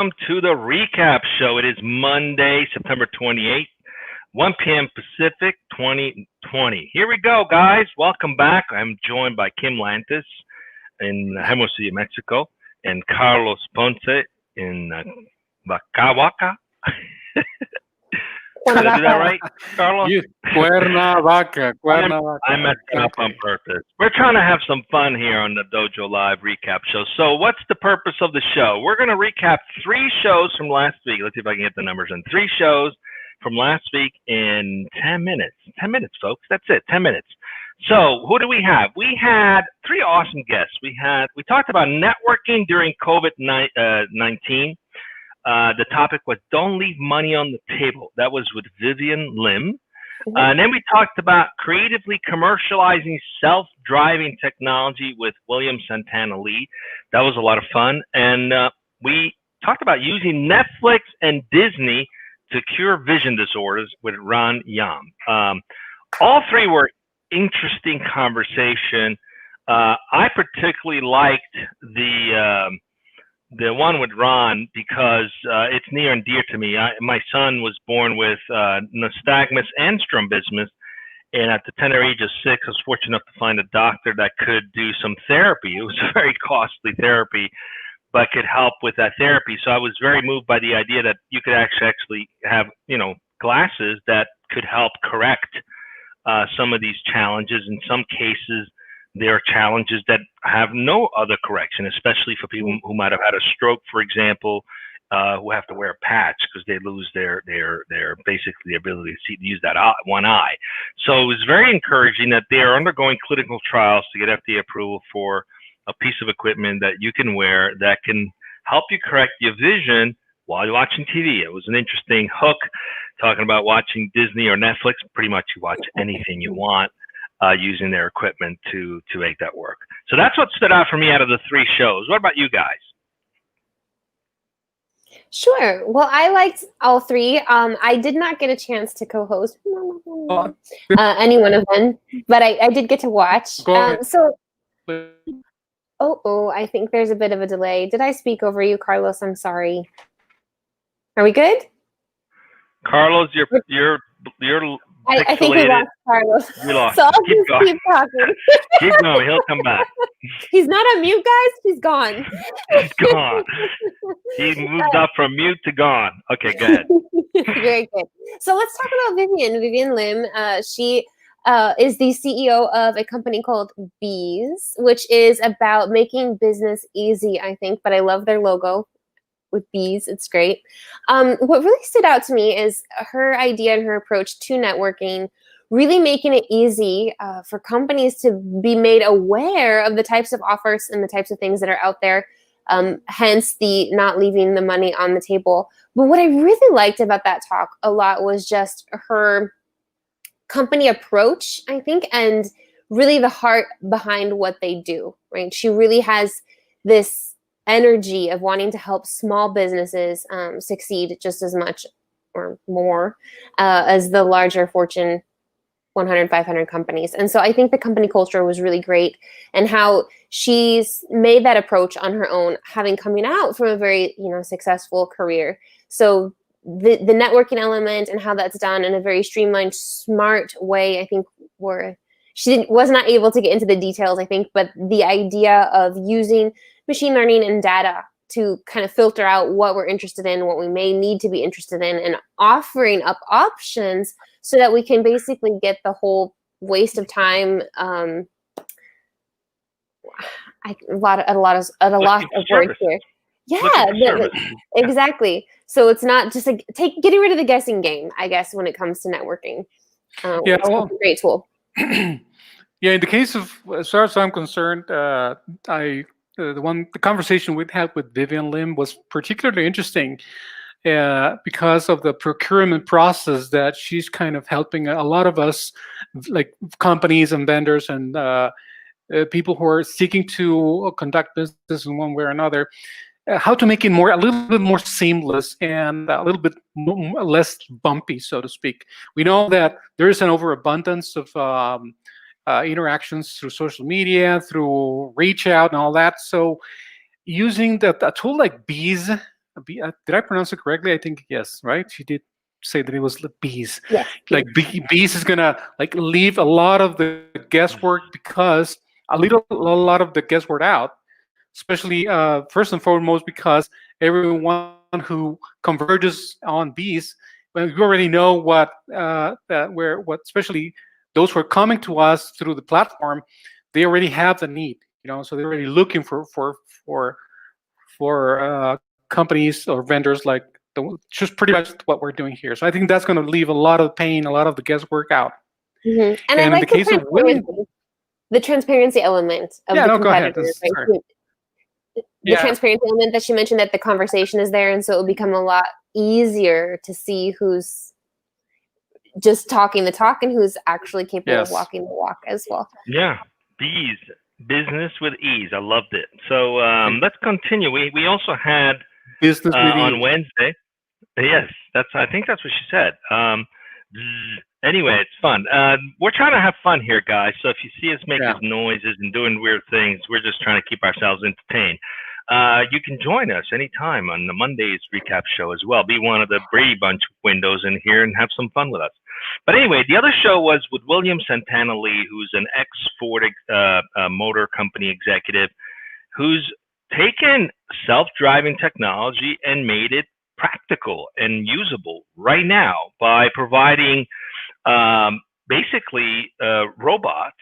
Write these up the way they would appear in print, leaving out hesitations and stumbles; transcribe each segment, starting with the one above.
welcome to the recap show. It is Monday, September 28th, 1 p.m. Pacific, 2020. Here we go, guys. Welcome back. I'm joined by Kim Lantis in Hermosillo, Mexico, and Carlos Ponce in Waka. Did I do that right, Carlos? Cuernavaca. I messed it up on purpose. We're trying to have some fun here on the Dojo Live recap show. So what's the purpose of the show? We're going to recap 3 shows from last week. Let's see if I can get the numbers in. 3 shows from last week in 10 minutes. 10 minutes, folks. That's it, 10 minutes. So who do we have? We had 3 awesome guests. We talked about networking during COVID-19. The topic was don't leave money on the table. That was with Vivian Lim. And then we talked about creatively commercializing self-driving technology with William Santana Lee. That was a lot of fun. And we talked about using Netflix and Disney to cure vision disorders with Ron Yam. All 3 were interesting conversation. I particularly liked the one with Ron because it's near and dear to me. My son was born with nystagmus and strabismus, and at the tender age of 6, I was fortunate enough to find a doctor that could do some therapy. It was a very costly therapy, but could help with that therapy. So I was very moved by the idea that you could actually have, glasses that could help correct some of these challenges. In some cases, there are challenges that have no other correction, especially for people who might have had a stroke, for example, who have to wear a patch because they lose their basically the ability to use that one eye. So it was very encouraging that they are undergoing clinical trials to get FDA approval for a piece of equipment that you can wear that can help you correct your vision while you're watching TV. It was an interesting hook talking about watching Disney or Netflix. Pretty much you watch anything you want. Using their equipment to make that work. So that's what stood out for me out of the 3 shows. What about you guys? Sure. Well, I liked all 3. I did not get a chance to co-host any one of them, but I did get to watch. I think there's a bit of a delay. Did I speak over you, Carlos? I'm sorry. Are we good? Carlos, you're I think we lost Carlos. We lost. So I'll just keep talking. Keep going. He'll come back. He's not on mute, guys. He's gone. He's gone. He moved up from mute to gone. Okay, go ahead. Very good. So let's talk about Vivian Lim. She is the CEO of a company called Bees, which is about making business easy, I think. But I love their logo. With bees, it's great. What really stood out to me is her idea and her approach to networking, really making it easy for companies to be made aware of the types of offers and the types of things that are out there, hence the not leaving the money on the table. But what I really liked about that talk a lot was just her company approach, I think, and really the heart behind what they do, right? She really has this energy of wanting to help small businesses succeed just as much or more as the larger Fortune 100, 500 companies. And so I think the company culture was really great, and how she's made that approach on her own, having coming out from a very successful career. So the networking element and how that's done in a very streamlined, smart way, I think she was not able to get into the details, I think, but the idea of using machine learning and data to kind of filter out what we're interested in, what we may need to be interested in, and offering up options so that we can basically get the whole waste of time at a lot of words here. Yeah, exactly. So it's not just getting rid of the guessing game, I guess, when it comes to networking. It's a great tool. Yeah, in the case of, as far as I'm concerned, the conversation we had with Vivian Lim was particularly interesting because of the procurement process that she's kind of helping a lot of us, like companies and vendors and people who are seeking to conduct business in one way or another, how to make it a little bit more seamless and a little bit less bumpy, so to speak. We know that there is an overabundance of interactions through social media, through reach out and all that. So using a tool like Bees did I pronounce it correctly? I think yes, right? She did say that it was bees. Yes. Like bees is gonna like leave a lot of the guesswork, because a lot of the guesswork out, especially first and foremost because everyone who converges on bees, well, you already know what especially those who are coming to us through the platform, they already have the need, so they're already looking for companies or vendors like just pretty much what we're doing here. So I think that's going to leave a lot of pain, a lot of the guesswork out. And I in like the case of William, the transparency element of the go ahead. competitors. Right? The transparency element that she mentioned, that the conversation is there, and so it will become a lot easier to see who's just talking the talk and who's actually capable of walking the walk as well. Yeah, bees, business with ease. I loved it. So let's continue. We also had business with on ease. Wednesday. Yes, I think that's what she said. Anyway, it's fun. We're trying to have fun here, guys. So if you see us making noises and doing weird things, we're just trying to keep ourselves entertained. You can join us anytime on the Monday's recap show as well. Be one of the Brady Bunch windows in here and have some fun with us. But anyway, the other show was with William Santana Lee, who's an ex-Ford motor company executive, who's taken self-driving technology and made it practical and usable right now by providing basically robots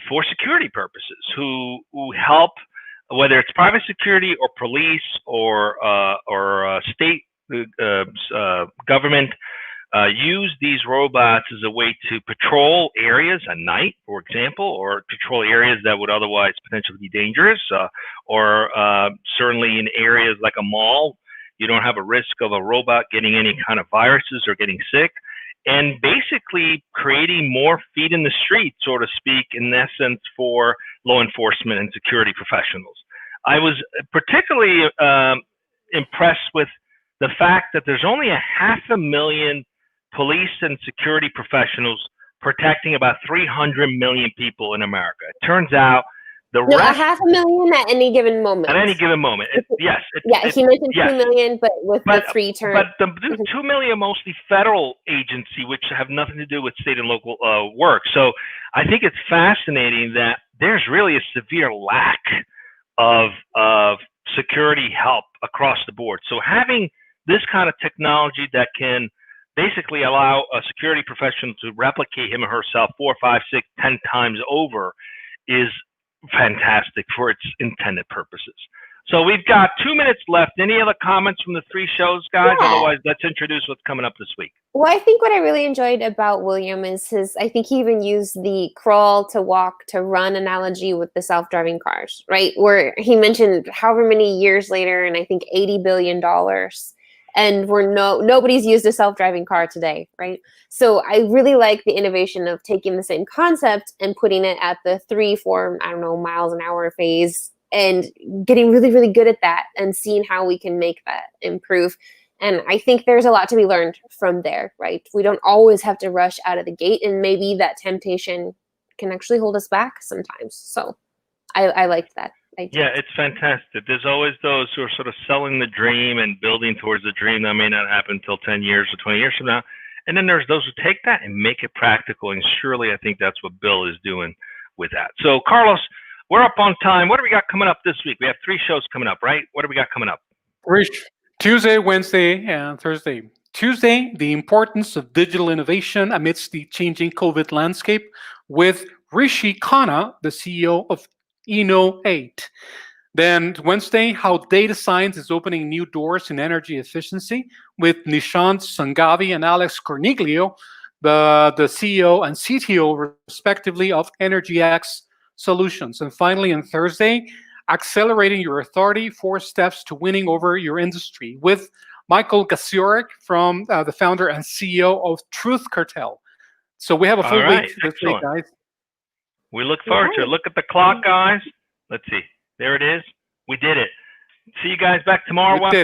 for security purposes who help, whether it's private security or police or state government, use these robots as a way to patrol areas at night, for example, or patrol areas that would otherwise potentially be dangerous, or certainly in areas like a mall, you don't have a risk of a robot getting any kind of viruses or getting sick, and basically creating more feet in the street, so to speak, in essence, for law enforcement and security professionals. I was particularly impressed with the fact that there's only 500,000 police and security professionals protecting about 300 million people in America. It turns out the rest... 500,000 at any given moment. At any given moment. He mentioned 2 million, but with the 3 terms. But the 2 million are mostly federal agency, which have nothing to do with state and local work. So I think it's fascinating that there's really a severe lack of security help across the board. So having this kind of technology that can basically allow a security professional to replicate him or herself 4, 5, 6, 10 times over is fantastic for its intended purposes. So we've got 2 minutes left. Any other comments from the 3 shows, guys? Yeah. Otherwise, let's introduce what's coming up this week. Well, I think what I really enjoyed about William is I think he even used the crawl to walk to run analogy with the self-driving cars, right? Where he mentioned however many years later, and I think $80 billion, and nobody's used a self-driving car today, right? So I really like the innovation of taking the same concept and putting it at the 3, 4, miles an hour phase, and getting really, really good at that and seeing how we can make that improve. And I think there's a lot to be learned from there, right? We don't always have to rush out of the gate, and maybe that temptation can actually hold us back sometimes. So I liked that idea. Yeah, it's fantastic. There's always those who are sort of selling the dream and building towards the dream that may not happen until 10 years or 20 years from now. And then there's those who take that and make it practical. And surely I think that's what Bill is doing with that. So Carlos, we're up on time. What do we got coming up this week? We have 3 shows coming up, right? What do we got coming up? Tuesday, Wednesday, and Thursday. Tuesday, the importance of digital innovation amidst the changing COVID landscape with Rishi Khanna, the CEO of Inno8. Then Wednesday, how data science is opening new doors in energy efficiency with Nishant Sanghavi and Alex Corniglio, the CEO and CTO, respectively, of EnergyX Solutions. And finally, on Thursday, accelerating your authority, 4 steps to winning over your industry with Michael Gasiorek, from the founder and CEO of Truth Cartel. So we have a full week this week, guys. We look forward to it. Look at the clock, guys. Let's see. There it is. We did it. See you guys back tomorrow. We did it.